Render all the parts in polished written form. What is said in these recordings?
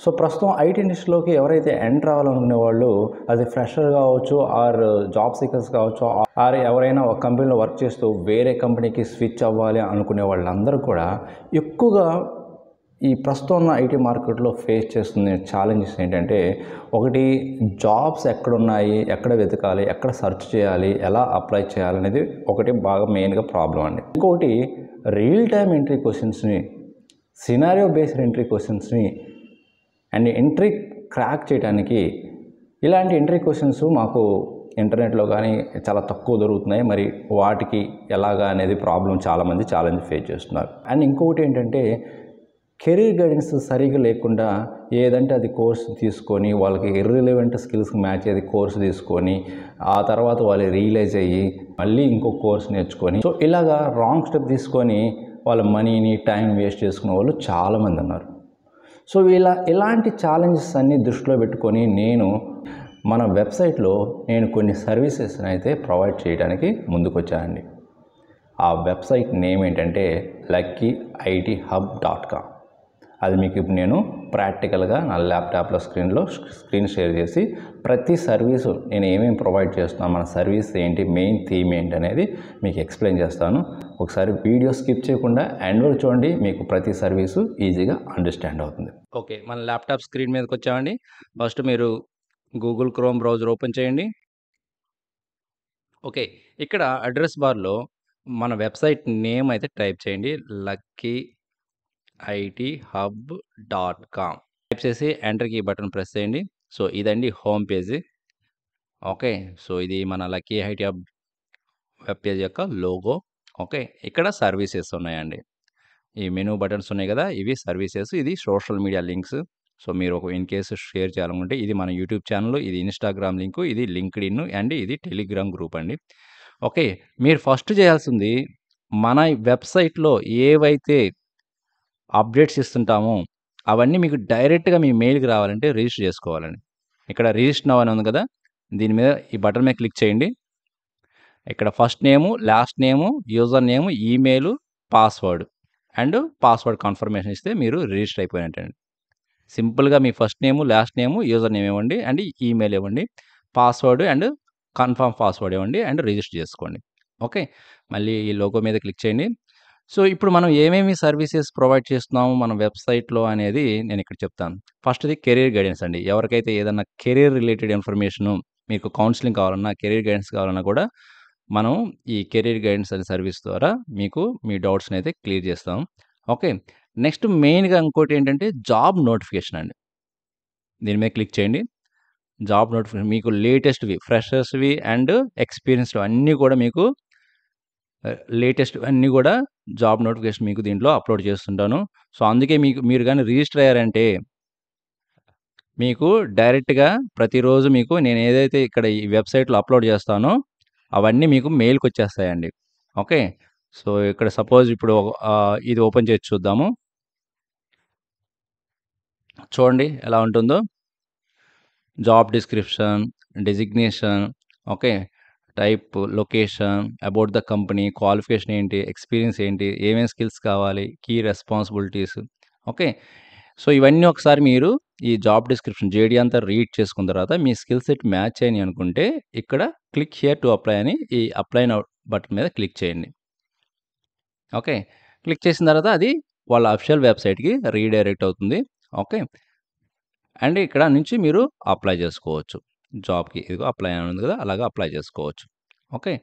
So ప్రస్తుతం IT ఇండస్ట్రీలోకి ఎవరైతే ఎంటర్ అవ్వాలనుకునే వాళ్ళు అది ఫ్రెషర్ కావచ్చు ఆర్ జాబ్ సీకర్స్ కావచ్చు ఆర్ ఎవరైనా ఒక కంపెనీలో వర్క్ చేస్తూ వేరే కంపెనీకి స్విచ్ అవ్వాలి అనుకునే వాళ్ళందరూ కూడా ఎక్కువగా ఈ ప్రస్తుతం ఉన్న ఐటీ మార్కెట్లో ఫేస్ చేస్తున్న ఛాలెంజెస్ ఏంటంటే, ఒకటి జాబ్స్ ఎక్కడున్నాయి, ఎక్కడ వెతకాలి, ఎక్కడ సెర్చ్ చేయాలి, ఎలా అప్లై చేయాలనేది ఒకటి బాగా మెయిన్గా ప్రాబ్లం అండి. ఇంకొకటి రియల్ టైమ్ ఎంట్రీ క్వశ్చన్స్ని, సినారియో బేస్డ్ ఎంట్రీ క్వశ్చన్స్ని అండ్ ఎంట్రీ క్రాక్ చేయడానికి ఇలాంటి ఎంట్రీ క్వశ్చన్స్ మాకు ఇంటర్నెట్లో కానీ చాలా తక్కువ దొరుకుతున్నాయి. మరి వాటికి ఎలాగా అనేది ప్రాబ్లం చాలామంది ఛాలెంజ్ ఫేస్ చేస్తున్నారు. అండ్ ఇంకొకటి ఏంటంటే కెరీర్ గైడెన్స్ సరిగా లేకుండా ఏదంటే అది కోర్సు తీసుకొని వాళ్ళకి ఇర్రిలెవెంట్ స్కిల్స్కి మ్యాచ్ అయ్యేది కోర్సు తీసుకొని ఆ తర్వాత వాళ్ళు రియలైజ్ అయ్యి మళ్ళీ ఇంకో కోర్స్ నేర్చుకొని సో ఇలాగా రాంగ్ స్టెప్ తీసుకొని వాళ్ళ మనీని టైం వేస్ట్ చేసుకునే వాళ్ళు చాలామంది ఉన్నారు. సో ఇలాంటి ఛాలెంజెస్ అన్నీ దృష్టిలో పెట్టుకొని మన వెబ్సైట్లో నేను కొన్ని సర్వీసెస్ని అయితే ప్రొవైడ్ చేయడానికి ముందుకు వచ్చానండి. ఆ వెబ్సైట్ నేమ్ ఏంటంటే luckyithub.com. అది మీకు ఇప్పుడు నేను ప్రాక్టికల్గా నా ల్యాప్టాప్లో స్క్రీన్ షేర్ చేసి ప్రతి సర్వీసు నేను ఏమేమి ప్రొవైడ్ చేస్తున్నాను, మన సర్వీస్ ఏంటి, మెయిన్ థీమ్ ఏంటి అనేది మీకు ఎక్స్ప్లెయిన్ చేస్తాను. ఒకసారి వీడియో స్కిప్ చేయకుండా ఎండ్ వరకు చూడండి, మీకు ప్రతి సర్వీసు ఈజీగా అండర్స్టాండ్ అవుతుంది. ఓకే, మన ల్యాప్టాప్ స్క్రీన్ మీదకి వచ్చామండి. ఫస్ట్ మీరు గూగుల్ క్రోమ్ బ్రౌజర్ ఓపెన్ చేయండి. ఓకే, ఇక్కడ అడ్రస్ బార్లో మన వెబ్సైట్ నేమ్ అయితే టైప్ చేయండి, luckyithub.com. టైప్ చేసి ఎంటర్ కీ బటన్ ప్రెస్ చేయండి. సో ఇదండి హోమ్ పేజీ. ఓకే, సో ఇది మన lucky IT hub web page యొక్క లోగో. ఓకే, ఇక్కడ సర్వీసెస్ ఉన్నాయండి. ఈ మెనూ బటన్స్ ఉన్నాయి కదా, ఇవి సర్వీసెస్. ఇది సోషల్ మీడియా లింక్స్. సో మీరు ఇన్ కేసు షేర్ చేయాలనుకుంటే ఇది మన యూట్యూబ్ ఛానల్, ఇది ఇన్స్టాగ్రామ్ లింకు, ఇది లింక్డ్ఇన్ అండ్ ఇది టెలిగ్రామ్ గ్రూప్ అండి. ఓకే, మీరు ఫస్ట్ చేయాల్సింది మన వెబ్సైట్లో ఏవైతే అప్డేట్స్ ఇస్తుంటామో అవన్నీ మీకు డైరెక్ట్గా మీ మెయిల్కి రావాలంటే రిజిస్టర్ చేసుకోవాలండి. ఇక్కడ రిజిస్టర్ నౌ అని ఉంది కదా, దీని మీద ఈ బటన్ మీద క్లిక్ చేయండి. ఇక్కడ first name, last name, user name, email, password and password confirmation ఇస్తే మీరు రిజిస్టర్ అయిపోయినట్టండి. సింపుల్గా మీ first name, last name, user name ఇవ్వండి అండ్ ఈమెయిల్ ఇవ్వండి, పాస్వర్డ్ అండ్ కన్ఫర్మ్ పాస్వర్డ్ ఇవ్వండి అండ్ రిజిస్టర్ చేసుకోండి. ఓకే, మళ్ళీ ఈ లోగో మీద క్లిక్ చేయండి. సో ఇప్పుడు మనం ఏమేమి సర్వీసెస్ ప్రొవైడ్ చేస్తున్నాము మన వెబ్సైట్లో అనేది నేను ఇక్కడ చెప్తాను. ఫస్ట్ది కెరీర్ గైడెన్స్ అండి. ఎవరికైతే ఏదన్నా కెరీర్ రిలేటెడ్ ఇన్ఫర్మేషను, మీకు కౌన్సిలింగ్ కావాలన్నా, కెరీర్ గైడెన్స్ కావాలన్నా కూడా మనం ఈ కెరీర్ గైడెన్స్ అనే సర్వీస్ ద్వారా మీకు మీ డౌట్స్ని అయితే క్లియర్ చేస్తాం. ఓకే, నెక్స్ట్ మెయిన్గా ఇంకోటి ఏంటంటే జాబ్ నోటిఫికేషన్ అండి. దీని మీద క్లిక్ చేయండి. జాబ్ నోటిఫికేషన్ మీకు లేటెస్ట్వి, ఫ్రెషర్స్వి అండ్ ఎక్స్పీరియన్స్డ్ అన్నీ కూడా మీకు లేటెస్ట్ అన్నీ కూడా జాబ్ నోటిఫికేషన్ మీకు దీంట్లో అప్లోడ్ చేస్తుంటాను. సో అందుకే మీరు కానీ రిజిస్టర్ అయ్యారంటే మీకు డైరెక్ట్గా ప్రతిరోజు మీకు నేను ఏదైతే ఇక్కడ ఈ వెబ్సైట్లో అప్లోడ్ చేస్తానో అవన్నీ మీకు మెయిల్కి వచ్చేస్తాయండి. ఓకే, సో ఇక్కడ సపోజ్ ఇప్పుడు ఇది ఓపెన్ చేసి చూద్దాము. చూడండి ఎలా ఉంటుందో. Job description, designation, okay, type, location, about the company, qualification ఏంటి, ఎక్స్పీరియన్స్ ఏంటి, ఏమేమి స్కిల్స్ కావాలి, కీ రెస్పాన్సిబిలిటీస్. ఓకే, సో ఇవన్నీ ఒకసారి మీరు ఈ జాబ్ డిస్క్రిప్షన్ జేడీ అంతా రీడ్ చేసుకున్న తర్వాత మీ స్కిల్ సెట్ మ్యాచ్ అయ్యి అనుకుంటే ఇక్కడ క్లిక్ హియర్ టు అప్లై అని ఈ అప్లై నౌ బటన్ మీద క్లిక్ చేయండి. ఓకే, క్లిక్ చేసిన తర్వాత అది వాళ్ళ అఫిషియల్ వెబ్సైట్కి రీడైరెక్ట్ అవుతుంది. ఓకే, అండ్ ఇక్కడ నుంచి మీరు అప్లై చేసుకోవచ్చు జాబ్కి. ఇదిగో అప్లై అని ఉంది కదా, అలాగా అప్లై చేసుకోవచ్చు. ఓకే,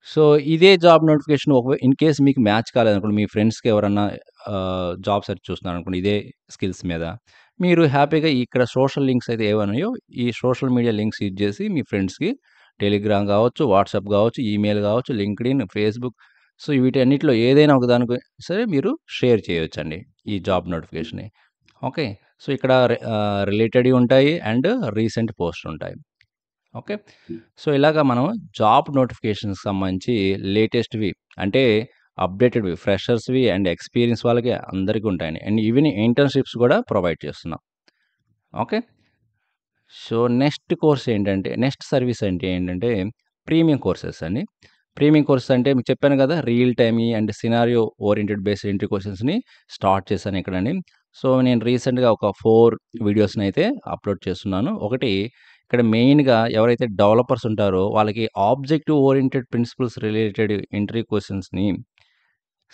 సో ఇదే జాబ్ నోటిఫికేషన్ ఇన్ కేస్ మీకు మ్యాచ్ కాలేదనుకోండి, మీ ఫ్రెండ్స్కి ఎవరన్నా జాబ్ సెర్చ్ చూస్తున్నారు అనుకోండి ఇదే స్కిల్స్ మీద, మీరు హ్యాపీగా ఇక్కడ సోషల్ లింక్స్ అయితే ఏమన్నాయో ఈ సోషల్ మీడియా లింక్స్ యూజ్ చేసి మీ ఫ్రెండ్స్కి టెలిగ్రామ్ కావచ్చు, వాట్సాప్ కావచ్చు, ఈమెయిల్ కావచ్చు, లింక్డ్ఇన్, ఫేస్బుక్, సో వీటన్నిటిలో ఏదైనా ఒక దానికి సరే మీరు షేర్ చేయొచ్చండి ఈ జాబ్ నోటిఫికేషన్ని. ఓకే, సో ఇక్కడ రిలేటెడ్వి ఉంటాయి అండ్ రీసెంట్ పోస్ట్ ఉంటాయి. ఓకే, సో ఇలాగా మనం జాబ్ నోటిఫికేషన్స్కి సంబంధించి లేటెస్ట్వి అంటే అప్డేటెడ్వి, ఫ్రెషర్స్వి అండ్ ఎక్స్పీరియన్స్ వాళ్ళకి అందరికీ ఉంటాయండి. అండ్ ఈవెన్ ఇంటర్న్షిప్స్ కూడా ప్రొవైడ్ చేస్తున్నాం. ఓకే, సో నెక్స్ట్ సర్వీస్ అంటే ఏంటంటే ప్రీమియం కోర్సెస్ అండి. ప్రీమియం కోర్సెస్ అంటే మీకు చెప్పాను కదా, real time and scenario oriented based entry క్వశ్చన్స్ని స్టార్ట్ చేశాను ఇక్కడండి. సో, నేను రీసెంట్‌గా ఒక 4 వీడియోస్‌నైతే అప్‌లోడ్ చేస్తున్నాను. ఒకటి ఇక్కడ మెయిన్‌గా ఎవరైతే డెవలపర్స్ ఉంటారో వాళ్ళకి objective oriented principles related interview క్వెషన్స్‌ని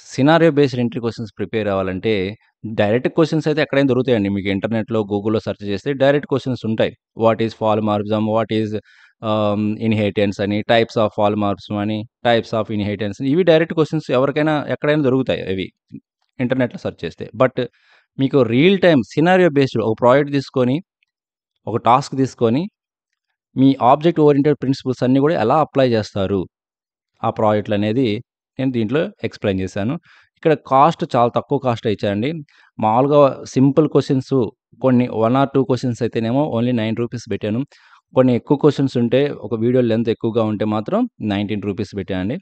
scenario based interview questions prepare అవ్వాలంటే డైరెక్ట్ క్వెషన్స్ అయితే ఎక్కడైనా దొరుకుతాయండి. మీకు ఇంటర్నెట్‌లో, గూగుల్‌లో సెర్చ్ చేస్తే డైరెక్ట్ క్వెషన్స్ ఉంటాయి. What is polymorphism? What is inheritance అని, టైప్స్ ఆఫ్ పాలిమార్ఫిజం అని, టైప్స్ ఆఫ్ ఇన్‌హెరిటెన్స్ ఇవి డైరెక్ట్ క్వెషన్స్ ఎవరికైనా ఎక్కడైనా దొరుకుతాయి అవి. ఇంటర్నెట్‌లో సెర్చ్ చేస్తే. బట్ మీకు రియల్ టైమ్ సినారియో బేస్డ్ ఒక ప్రాజెక్ట్ తీసుకొని, ఒక టాస్క్ తీసుకొని, మీ ఆబ్జెక్ట్ ఓరియెంటెడ్ ప్రిన్సిపల్స్ అన్నీ కూడా ఎలా అప్లై చేస్తారు? ఆ ప్రాజెక్ట్‌లనేది నేను దీంట్లో ఎక్స్‌ప్లెయిన్ చేశాను. ఇక్కడ కాస్ట్ చాలా తక్కువ కాస్టే ఇచ్చానండి. మామూలుగా సింపుల్ క్వెషన్స్ కొన్ని 1 ఆర్ 2 క్వెషన్స్ అయితేనేమో ఓన్లీ ₹9 పెట్టాను. కొన్ని ఎక్కువ క్వెషన్స్ ఉంటే ఒక వీడియో లెంత్ ఎక్కువగా ఉంటే మాత్రం ₹19 పెట్టానండి.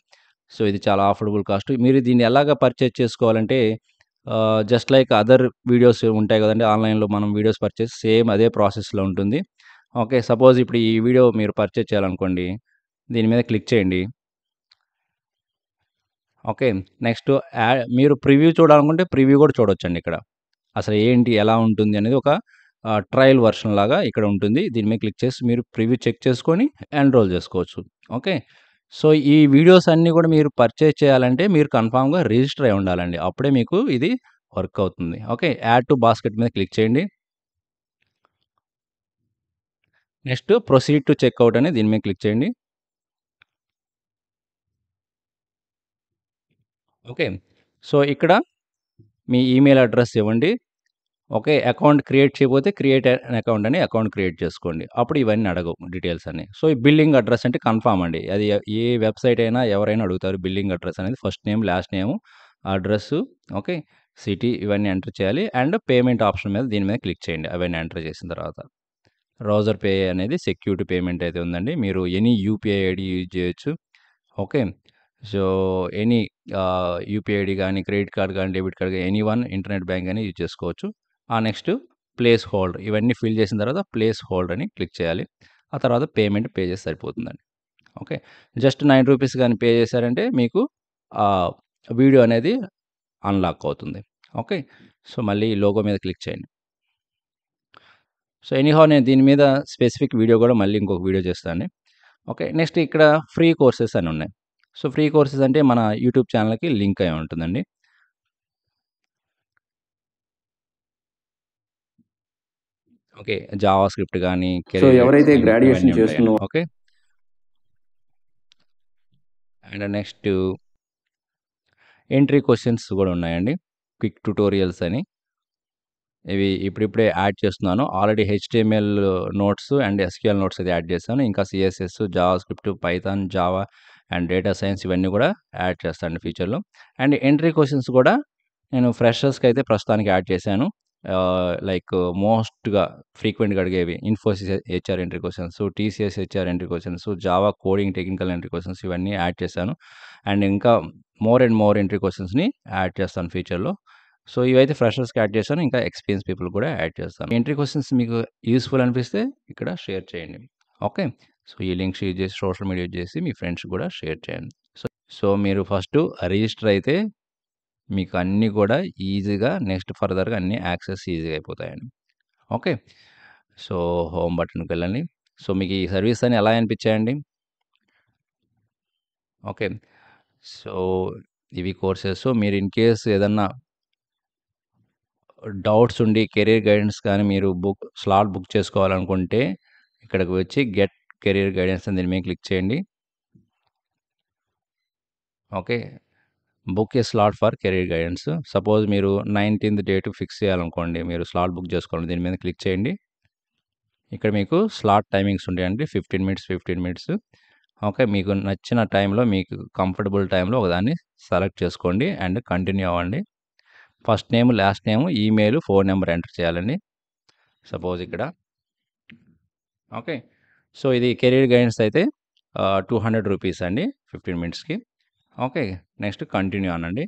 సో, ఇది చాలా అఫోర్డబుల్ కాస్ట్. మీరు దీన్ని ఎలాగా పర్చేజ్ చేసుకోవాలంటే జస్ట్ లైక్ అదర్ వీడియోస్ ఉంటాయి కదండీ! ఆన్‌లైన్‌లో మనం వీడియోస్ పర్చేజ్ సేమ్ అదే ప్రాసెస్‌లో ఉంటుంది. ఓకే. సపోజ్ ఇప్పుడు ఈ వీడియో మీరు పర్చేజ్ చేయాలనుకోండి. దీని మీద క్లిక్ చేయండి. ఓకే. నెక్స్ట్ మీరు ప్రివ్యూ చూడాలనుకుంటే ప్రివ్యూ కూడా చూడొచ్చండి ఇక్కడ. అసలు ఏంటి? ఎలా ఉంటుంది? అనేది ఒక ట్రయల్ వెర్షన్ లాగా ఇక్కడ ఉంటుంది. దీని మీద క్లిక్ చేసి మీరు ప్రివ్యూ చెక్ చేసుకొని ఎన్‌రోల్ చేసుకోవచ్చు. ఓకే. సో, ఈ వీడియోస్ అన్నీ కూడా మీరు పర్చేజ్ చేయాలంటే మీరు కన్ఫర్మ్‌గా రిజిస్టర్ అయి ఉండాలండి. అప్పుడే మీకు ఇది వర్క్ అవుతుంది. ఓకే. యాడ్ టు బాస్కెట్ మీద క్లిక్ చేయండి. నెక్స్ట్ ప్రొసీడ్ టు చెక్‌ఔట్ అని దీని మీద క్లిక్ చేయండి. ఓకే. సో, ఇక్కడ మీ ఈమెయిల్ అడ్రెస్ ఇవ్వండి. ఓకే. అకౌంట్ క్రియేట్ చేయకపోతే క్రియేట్ అన్ అకౌంట్ అని అకౌంట్ క్రియేట్ చేసుకోండి. అప్పుడు ఇవన్నీ అడగవు డీటెయిల్స్ అన్నీ. సో, ఈ బిల్లింగ్ అడ్రెస్ అంటే కన్ఫర్మ్ అండి. అది ఏ వెబ్‌సైట్ అయినా ఎవరైనా అడుగుతారు. బిల్లింగ్ అడ్రెస్ అనేది first name, last name, address, okay. City ఇవన్నీ ఎంటర్ చేయాలి. అండ్ పేమెంట్ ఆప్షన్ మీద దీని మీద క్లిక్ చేయండి. అవన్నీ ఎంటర్ చేసిన తర్వాత. బ్రౌజర్ పే అనేది సెక్యూరిటీ పేమెంట్ అయితే ఉందండి. మీరు ఎనీ యూపీఐ ఐడీ యూజ్ చేయొచ్చు. Okay. So, any UPI ID గానీ, క్రెడిట్ కార్డ్ గానీ, డెబిట్ కార్డ్ గానీ ఎనీవన్ ఇంటర్నెట్ బ్యాంక్ గానీ యూజ్ చేసుకోవచ్చు. నెక్స్ట్ ప్లేస్ హోల్డర్ ఇవన్నీ ఫిల్ చేసిన తర్వాత ప్లేస్ హోల్డర్ అని క్లిక్ చేయాలి. ఆ తర్వాత పేమెంట్ పే చేస్తే సరిపోతుందండి. ఓకే. జస్ట్ ₹9 గాని పే చేశారంటే మీకు ఆహ్, వీడియో అనేది అన్‌లాక్ అవుతుంది. ఓకే. సో, మళ్ళీ లోగో మీద క్లిక్ చేయండి. సో, ఎనీహౌ నేను దీని మీద స్పెసిఫిక్ వీడియో గూడా మళ్ళీ ఇంకొక వీడియో చేస్తానండి. ఓకే. నెక్స్ట్ ఇక్కడ ఫ్రీ కోర్సెస్ అని ఉన్నాయి. సో, ఫ్రీ కోర్సెస్ అంటే మన యూట్యూబ్ ఛానెల్‌కి లింక్ అయి ఉంటుందండి. ఓకే. జావా స్క్రిప్ట్ గానీ, సో, కెరీర్ గైడెన్స్ ఎవరైతే గానీ ఇవన్నీ గ్రాడ్యుయేషన్ ఉంటాయండి. చేస్తున్నో okay. And next entry questions గూడా ఉన్నాయండి. క్విక్ ట్యుటోరియల్స్ అని. ఇవి ఇప్పుడిప్పుడే యాడ్ చేస్తున్నాను. Already HTML notes and SQL notes అయితే యాడ్ చేశాను. ఇంకా CSS, JavaScript, Python, Java and data science ఇవన్నీ గూడా యాడ్ చేస్తాను ఫ్యూచర్‌లో. అండ్ ఎంట్రీ క్వెషన్స్ గూడా నేను ఫ్రెషర్స్‌కైతే ప్రస్తుతానికి యాడ్ చేశాను. లైక్ మోస్ట్‌గా ఫ్రీక్వెంట్‌గా అడిగేవి Infosys HR entry questions, TCS HR entry questions, Java coding technical entry questions ఇవన్నీ యాడ్ చేశాను. అండ్ ఇంకా మోర్ అండ్ మోర్ ఎంట్రీ క్వెషన్స్‌ని యాడ్ చేస్తాను ఫ్యూచర్‌లో. సో, ఇవైతే ఫ్రెషర్స్‌కి యాడ్ చేశాను. ఇంకా ఎక్స్‌పీరియన్స్ పీపుల్ కూడా యాడ్ చేస్తాను. ఎంట్రీ క్వెషన్స్ మీకు యూజ్‌ఫుల్ అనిపిస్తే ఇక్కడ షేర్ చేయండి. ఓకే. సో, ఈ లింక్ షేర్ చేసి సోషల్ మీడియా యూజ్ చేసి మీ ఫ్రెండ్స్‌కి కూడా షేర్ చేయండి. సో, మీరు ఫస్టు రిజిస్టర్ అయితే మీకు అన్నీ కూడా ఈజీగా నెక్స్ట్ ఫర్దర్‌గా అన్నీ యాక్సెస్ ఈజీగా అయిపోతాయండి. ఓకే. సో, హోమ్ బటన్‌కెళ్ళండి. సో, మీకు ఈ సర్వీస్ అన్నీ ఎలా అనిపించాయండి? ఓకే. సో, ఇవి కోర్సెస్. మీరు ఇన్ కేస్ ఏదన్నా డౌట్స్ ఉండి కెరియర్ గైడెన్స్ కానీ మీరు స్లాట్ బుక్ చేసుకోవాలనుకుంటే ఇక్కడికి వచ్చి గెట్ కెరియర్ గైడెన్స్ అని దీని మీద క్లిక్ చేయండి. Okay. Book A slot for career guidance. Suppose మీరు 19థ్ డేట్ ఫిక్స్ చేయాలనుకోండి. మీరు స్లాట్ బుక్ చేసుకోవాలి. దీని మీద క్లిక్ చేయండి. ఇక్కడ మీకు స్లాట్ టైమింగ్స్ ఉంటాయండి. 15 మినిట్స్, 15 మినిట్స్. ఓకే. మీకు నచ్చిన టైంలో మీకు కంఫర్టబుల్ టైంలో ఒకదాన్ని సెలెక్ట్ చేసుకోండి అండ్ కంటిన్యూ అవ్వండి. First name, last name, email, phone number enter చేయాలండి. సపోజ్ ఇక్కడ ఓకే. సో, ఇది కెరీర్ గైడెన్స్ అయితే ₹200 అండి 15 మినిట్స్‌కి. ఓకే. నెక్స్ట్ కంటిన్యూ అనండి.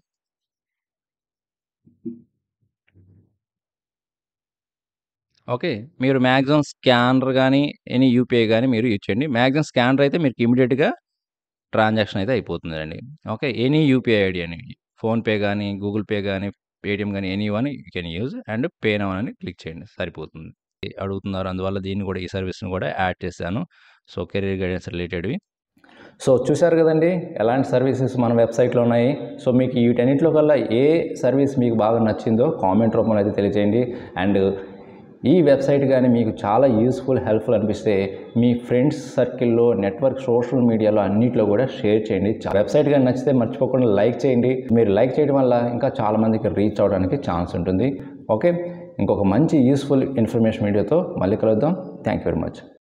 ఓకే. మీరు మాక్సిమం స్కానర్ గాని, ఎనీ యూపీఐ గాని మీరు యూజ్ చేయండి. మాక్సిమం స్కానర్ అయితే మీకు ఇమ్మీడియేట్‌గా ట్రాన్సాక్షన్ అయితే అయిపోతుందండి. ఓకే. ఎనీ యూపీఐ ఐడీ అని ఫోన్‌పే గాని, గూగుల్ పే గాని, పేటీఎం గానీ any one you can use and pay now అని క్లిక్ చేయండి సరిపోతుంది. అడుగుతున్నారు అందువల్ల దీన్ని కూడా ఈ సర్వీస్‌ని కూడా యాడ్ చేశాను. సో కెరీర్ గైడెన్స్ రిలేటెడ్‌వి. సో చూశారు కదండి ఎలాంటి సర్వీసెస్ మన వెబ్సైట్లో ఉన్నాయి. సో మీకు వీటన్నిటిలో కల్లా ఏ సర్వీస్ మీకు బాగా నచ్చిందో కామెంట్ రూపంలో అయితే తెలియజేయండి. అండ్ ఈ వెబ్సైట్ కానీ మీకు చాలా యూస్ఫుల్, హెల్ప్ఫుల్ అనిపిస్తే మీ ఫ్రెండ్స్ సర్కిల్లో, నెట్వర్క్, సోషల్ మీడియాలో అన్నింటిలో కూడా షేర్ చేయండి. వెబ్సైట్ కానీ నచ్చితే మర్చిపోకుండా లైక్ చేయండి. మీరు లైక్ చేయడం వల్ల ఇంకా చాలామందికి రీచ్ అవ్వడానికి ఛాన్స్ ఉంటుంది. ఓకే, ఇంకొక మంచి యూస్ఫుల్ ఇన్ఫర్మేషన్ వీడియోతో మళ్ళీ కలుద్దాం. Thank you very much.